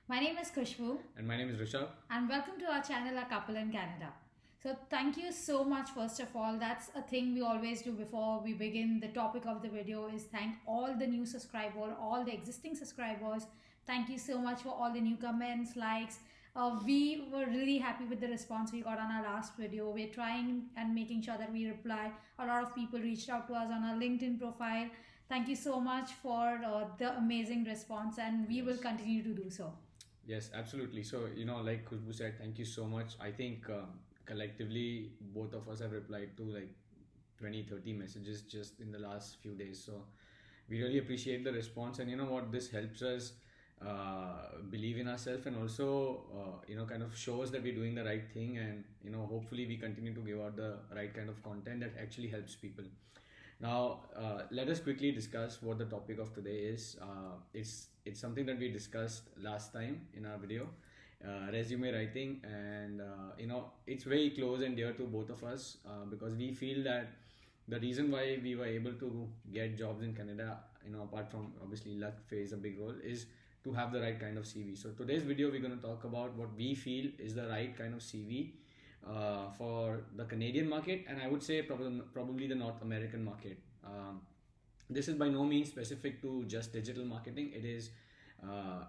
My name is Kushbu, And my name is Rishabh. and welcome to our channel, A Couple in Canada. So, thank you so much, first of all. That's a thing we always do before we begin. The topic of the video is thank all the new subscribers, all the existing subscribers. Thank you so much for all the new comments, likes. We were really happy with the response we got on our last video. We're trying and making sure that we reply. A lot of people reached out to us on our LinkedIn profile. Thank you so much for the amazing response, and we will Yes. continue to do so. Yes, absolutely. So, like Kushbu said, thank you so much. I think collectively, both of us have replied to like 20, 30 messages just in the last few days. So, we really appreciate the response. And you know what? This helps us believe in ourselves and also, kind of shows that we're doing the right thing. And, hopefully, we continue to give out the right kind of content that actually helps people. Now, let us quickly discuss what the topic of today is. It's something that we discussed last time in our video, resume writing, and it's very close and dear to both of us because we feel that the reason why we were able to get jobs in Canada, apart from obviously luck plays a big role, is to have the right kind of CV. So today's video, we're going to talk about what we feel is the right kind of CV for the Canadian market, and I would say probably the North American market. This is by no means specific to just digital marketing. It is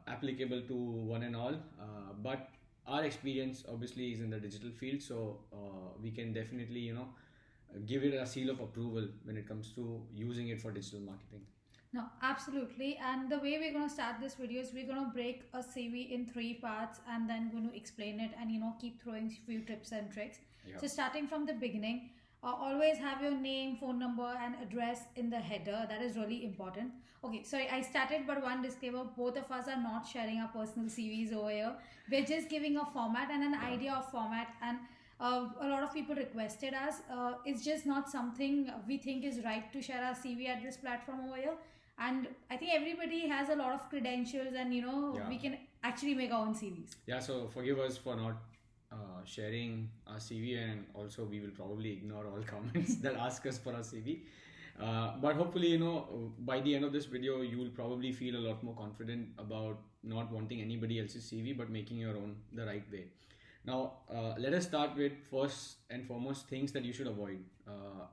applicable to one and all. But our experience obviously is in the digital field, so we can definitely give it a seal of approval when it comes to using it for digital marketing. No, absolutely. And the way we're going to start this video is we're going to break a CV in three parts and then going to explain it and keep throwing few tips and tricks. Yeah. So starting from the beginning, always have your name, phone number, and address in the header. That is really important. Okay, sorry, I started, but one disclaimer: both of us are not sharing our personal CVs over here. We're just giving a format and an idea of format and. A lot of people requested us. It's just not something we think is right to share our CV at this platform over here, and I think everybody has a lot of credentials and Yeah. we can actually make our own CVs. Yeah, so forgive us for not sharing our CV, and also we will probably ignore all comments that ask us for our CV. But hopefully, by the end of this video, you will probably feel a lot more confident about not wanting anybody else's CV but making your own the right way. Now, let us start with first and foremost things that you should avoid.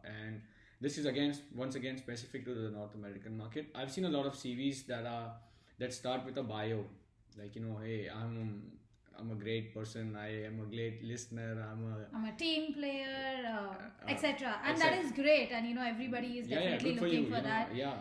And this is once again specific to the North American market. I've seen a lot of CVs that start with a bio, like hey, I'm a great person. I am a great listener. I'm a team player, etc. And etc. that is great, and everybody is definitely good for looking you. for that. Yeah.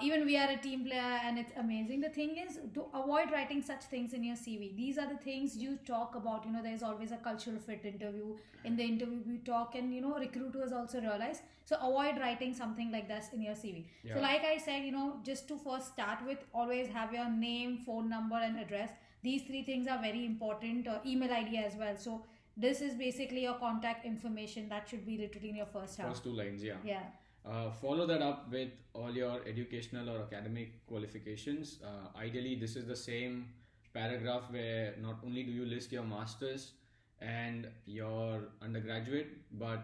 Even we are a team player and it's amazing. The thing is, to avoid writing such things in your CV. These are the things you talk about. There's always a cultural fit interview. In the interview, you talk, and recruiters also realize. So avoid writing something like this in your CV. So, Yeah. like I said, just to first start with, always have your name, phone number, and address. These three things are very important. Email ID as well. So, this is basically your contact information that should be literally in your first half. First two lines, yeah. Yeah. Follow that up with all your educational or academic qualifications. Ideally, this is the same paragraph where not only do you list your master's and your undergraduate, but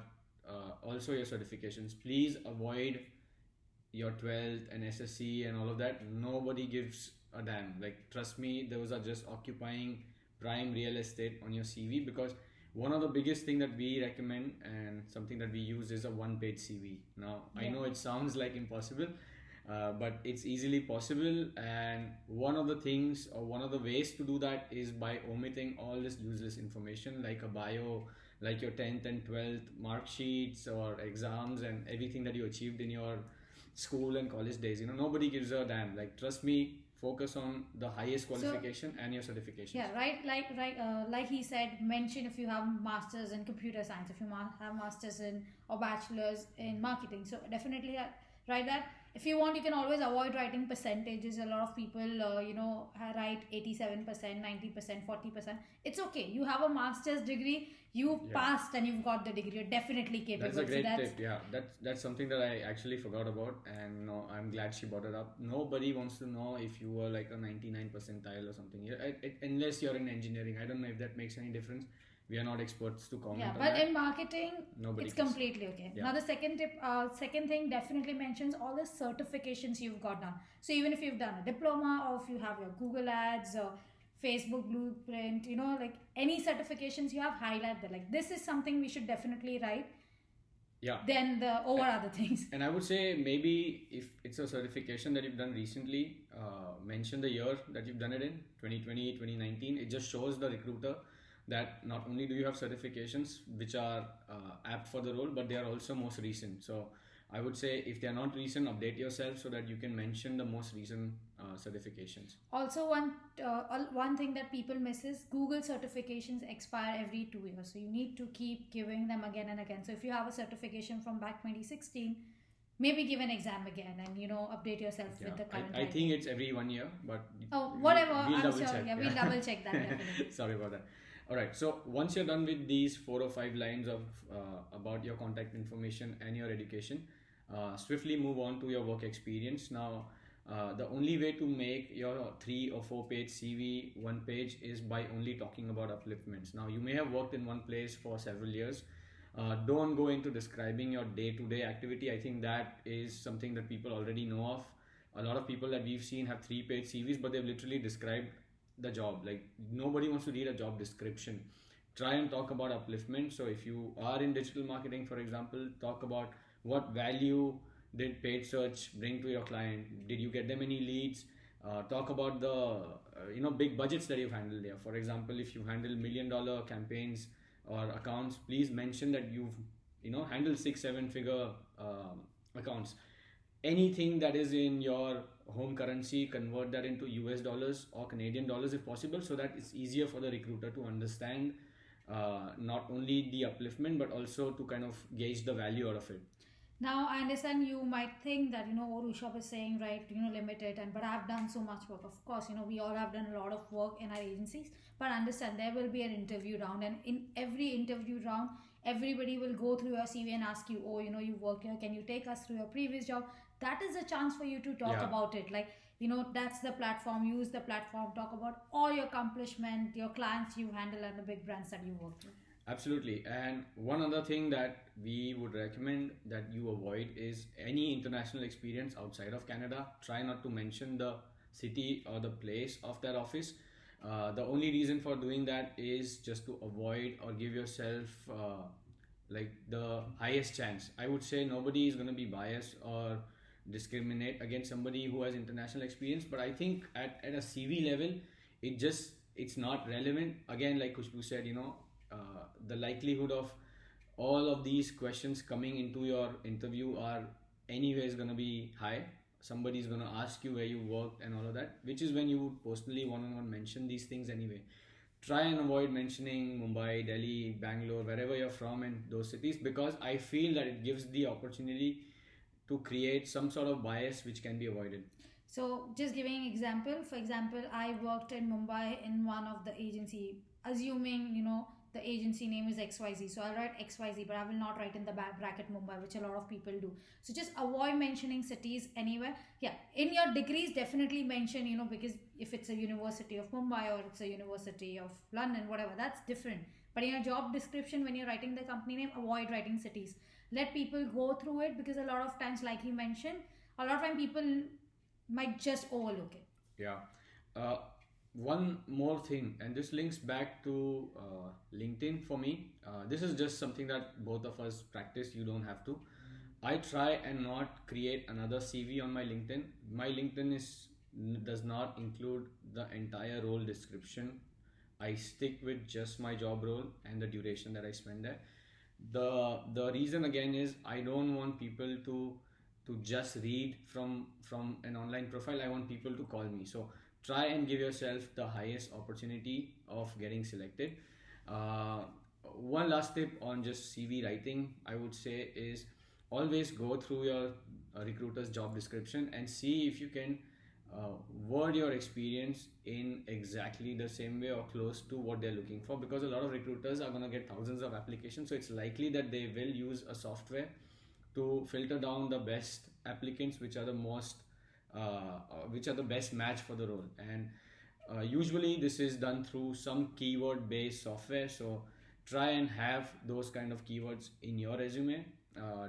also your certifications. Please avoid your 12th and SSC and all of that. Nobody gives a damn. Like, trust me, those are just occupying prime real estate on your CV, because one of the biggest thing that we recommend and something that we use is a one-page CV. Now, I know it sounds like impossible, but it's easily possible. And one of the things or one of the ways to do that is by omitting all this useless information like a bio, like your 10th and 12th mark sheets or exams and everything that you achieved in your school and college days. Nobody gives a damn. Like, trust me, focus on the highest qualification and your certifications. Yeah, right. Like he said, mention if you have masters in computer science, if you have masters in or bachelors in marketing. So definitely write that. If you want, you can always avoid writing percentages. A lot of people, write 87%, 90%, 40%. It's okay. You have a master's degree. You passed and you've got the degree. You're definitely capable. That's a great so tip. Yeah, that's something that I actually forgot about, and no, I'm glad she brought it up. Nobody wants to know if you were like a 99 percentile or something. Unless you're in engineering. I don't know if that makes any difference. We are not experts to comment on but that. in marketing, Nobody it's cares. completely okay. Yeah. Now the second tip, second thing definitely mentions all the certifications you've got done. So even if you've done a diploma or if you have your Google Ads or Facebook Blueprint, like any certifications you have, highlight that. Like, this is something we should definitely write. Yeah. Then the over other things. And I would say maybe if it's a certification that you've done recently, mention the year that you've done it in, 2020, 2019. It just shows the recruiter that not only do you have certifications which are apt for the role, but they are also most recent. So I would say if they are not recent, update yourself so that you can mention the most recent certifications. Also, one thing that people miss is Google certifications expire every 2 years, so you need to keep giving them again and again. So if you have a certification from back 2016, maybe give an exam again and update yourself with the current. I think it's every 1 year, but whatever. We'll I'm double sure. check. Yeah, we'll double check that definitely. Sorry about that. All right. So once you're done with these 4 or 5 lines of about your contact information and your education, swiftly move on to your work experience. Now, the only way to make your 3 or 4 page CV one page is by only talking about upliftments. Now, you may have worked in one place for several years. Don't go into describing your day-to-day activity. I think that is something that people already know of. A lot of people that we've seen have 3-page CVs, but they've literally described the job. Like, nobody wants to read a job description. Try and talk about upliftment. So if you are in digital marketing, for example, talk about what value did paid search bring to your client. Did you get them any leads? Talk about the big budgets that you've handled there. For example, if you handle $1 million campaigns or accounts, please mention that you've handled 6-7 figure accounts. Anything that is in your home currency, convert that into US dollars or Canadian dollars if possible, so that it's easier for the recruiter to understand not only the upliftment but also to kind of gauge the value out of it. Now, I understand you might think that, what Rishabh is saying, right, limit it, but I've done so much work. Of course, we all have done a lot of work in our agencies, but understand there will be an interview round, and in every interview round, everybody will go through your CV and ask you, you work here, can you take us through your previous job? That is a chance for you to talk about it. Like, that's the platform, use the platform, talk about all your accomplishment, your clients you handle, and the big brands that you work with. Absolutely. And one other thing that we would recommend that you avoid is any international experience outside of Canada. Try not to mention the city or the place of that office. The only reason for doing that is just to avoid or give yourself like the highest chance. I would say nobody is going to be biased or discriminate against somebody who has international experience, but I think at a CV level, it's not relevant. Again, like Khushbu said, the likelihood of all of these questions coming into your interview are anyways going to be high. Somebody's going to ask you where you worked and all of that, which is when you would personally one-on-one mention these things anyway. Try and avoid mentioning Mumbai, Delhi, Bangalore, wherever you're from in those cities, because I feel that it gives the opportunity to create some sort of bias which can be avoided. So just giving an example, for example, I worked in Mumbai in one of the agency, assuming, the agency name is XYZ. So I'll write XYZ, but I will not write in the bracket Mumbai, which a lot of people do. So just avoid mentioning cities anywhere. Yeah, in your degrees, definitely mention, because if it's a University of Mumbai or it's a University of London, whatever, that's different. But in your job description, when you're writing the company name, avoid writing cities. Let people go through it, because a lot of times, like he mentioned, a lot of time people might just overlook it. Yeah. One more thing, and this links back to LinkedIn for me. This is just something that both of us practice. You don't have to. I try and not create another CV on my LinkedIn. My LinkedIn does not include the entire role description. I stick with just my job role and the duration that I spend there. The reason again is I don't want people to just read from an online profile. I want people to call me. So try and give yourself the highest opportunity of getting selected. One last tip on just CV writing, I would say, is always go through your recruiter's job description and see if you can word your experience in exactly the same way or close to what they're looking for, because a lot of recruiters are going to get thousands of applications, so it's likely that they will use a software to filter down the best applicants, which are the best match for the role. And usually this is done through some keyword based software, so try and have those kind of keywords in your resume.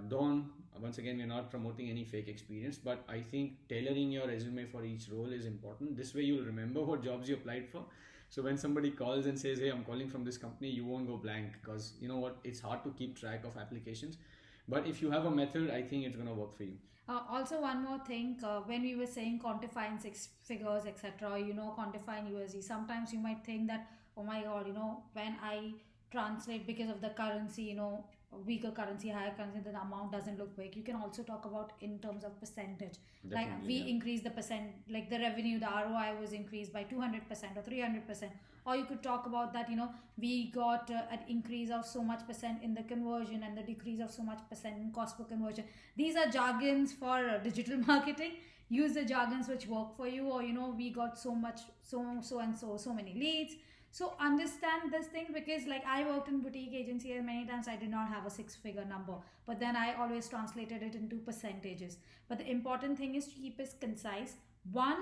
don't, once again, we're not promoting any fake experience, but I think tailoring your resume for each role is important. This way you'll remember what jobs you applied for. So when somebody calls and says, hey, I'm calling from this company, you won't go blank, because you know what, it's hard to keep track of applications. But if you have a method, I think it's going to work for you. Also, one more thing, when we were saying quantify in six figures, etc., quantify in USD, sometimes you might think that, oh my god, when I translate because of the currency, weaker currency, higher currency, the amount doesn't look big. You can also talk about in terms of percentage. Like Definitely, we yeah. increase the percent, like the revenue, the ROI was increased by 200% or 300%. Or you could talk about that, we got an increase of so much percent in the conversion and the decrease of so much percent in cost per conversion. These are jargons for digital marketing. Use the jargons which work for you, or we got so much, so many leads. So understand this thing, because like I worked in boutique agency and many times I did not have a six-figure number, but then I always translated it into percentages. But the important thing is to keep it concise. One,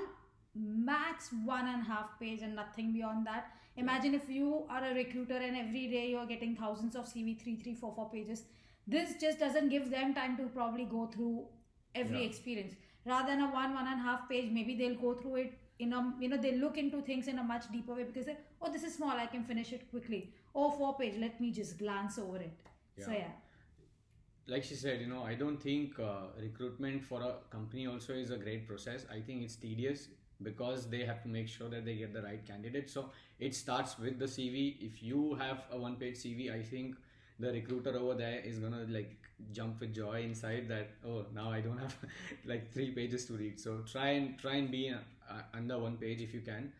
max 1.5 page and nothing beyond that. Imagine if you are a recruiter and every day you're getting thousands of CV, 3, 3, 4 pages. This just doesn't give them time to probably go through every Yeah. experience. Rather than a 1.5 page, maybe they'll go through it in a, they look into things in a much deeper way, because oh, this is small, I can finish it quickly. Oh, 4 page, let me just glance over it. So Yeah. yeah. Like she said, I don't think recruitment for a company also is a great process. I think it's tedious because they have to make sure that they get the right candidate. So it starts with the CV. If you have a one-page CV, I think the recruiter over there is gonna like jump with joy inside that, oh, now I don't have like 3 pages to read. So try and be under 1 page if you can.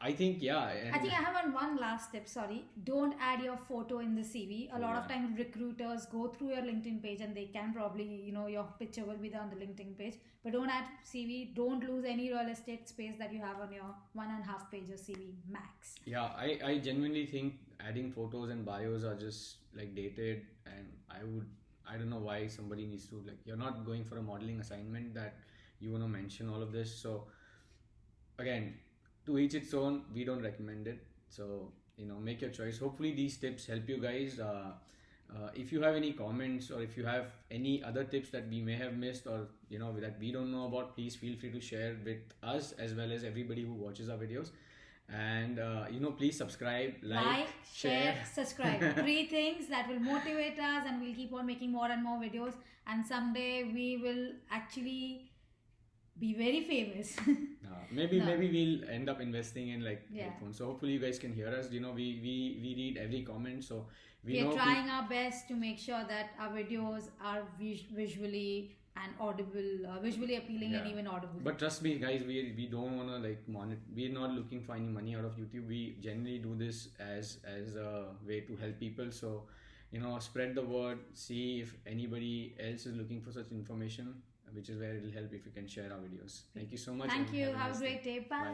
I think, yeah. I think I have one last tip. Sorry, don't add your photo in the CV. A lot of Yeah. times recruiters go through your LinkedIn page and they can probably, your picture will be there on the LinkedIn page. But don't add CV. Don't lose any real estate space that you have on your 1.5 page CV max. Yeah, I genuinely think adding photos and bios are just like dated, and I don't know why somebody needs to, like, you're not going for a modeling assignment that you want to mention all of this. So again, to each its own, we don't recommend it. So make your choice. Hopefully these tips help you guys. If you have any comments, or if you have any other tips that we may have missed, or that we don't know about, please feel free to share with us as well as everybody who watches our videos. And please subscribe, Like, share, subscribe. 3 things that will motivate us, and we'll keep on making more and more videos. And someday we will actually be very famous. Maybe No. maybe we'll end up investing in like Yeah. headphones. So hopefully you guys can hear us. We read every comment, so we We know are trying our best to make sure that our videos are visually and audible, visually appealing and Yeah. even audible. But trust me, guys, we don't wanna like we're not looking for any money out of YouTube. We generally do this as a way to help people. So spread the word. See if anybody else is looking for such information, which is where it'll help if you can share our videos. Thank you so much. Thank and you. a Have a nice great day. Bye. Bye.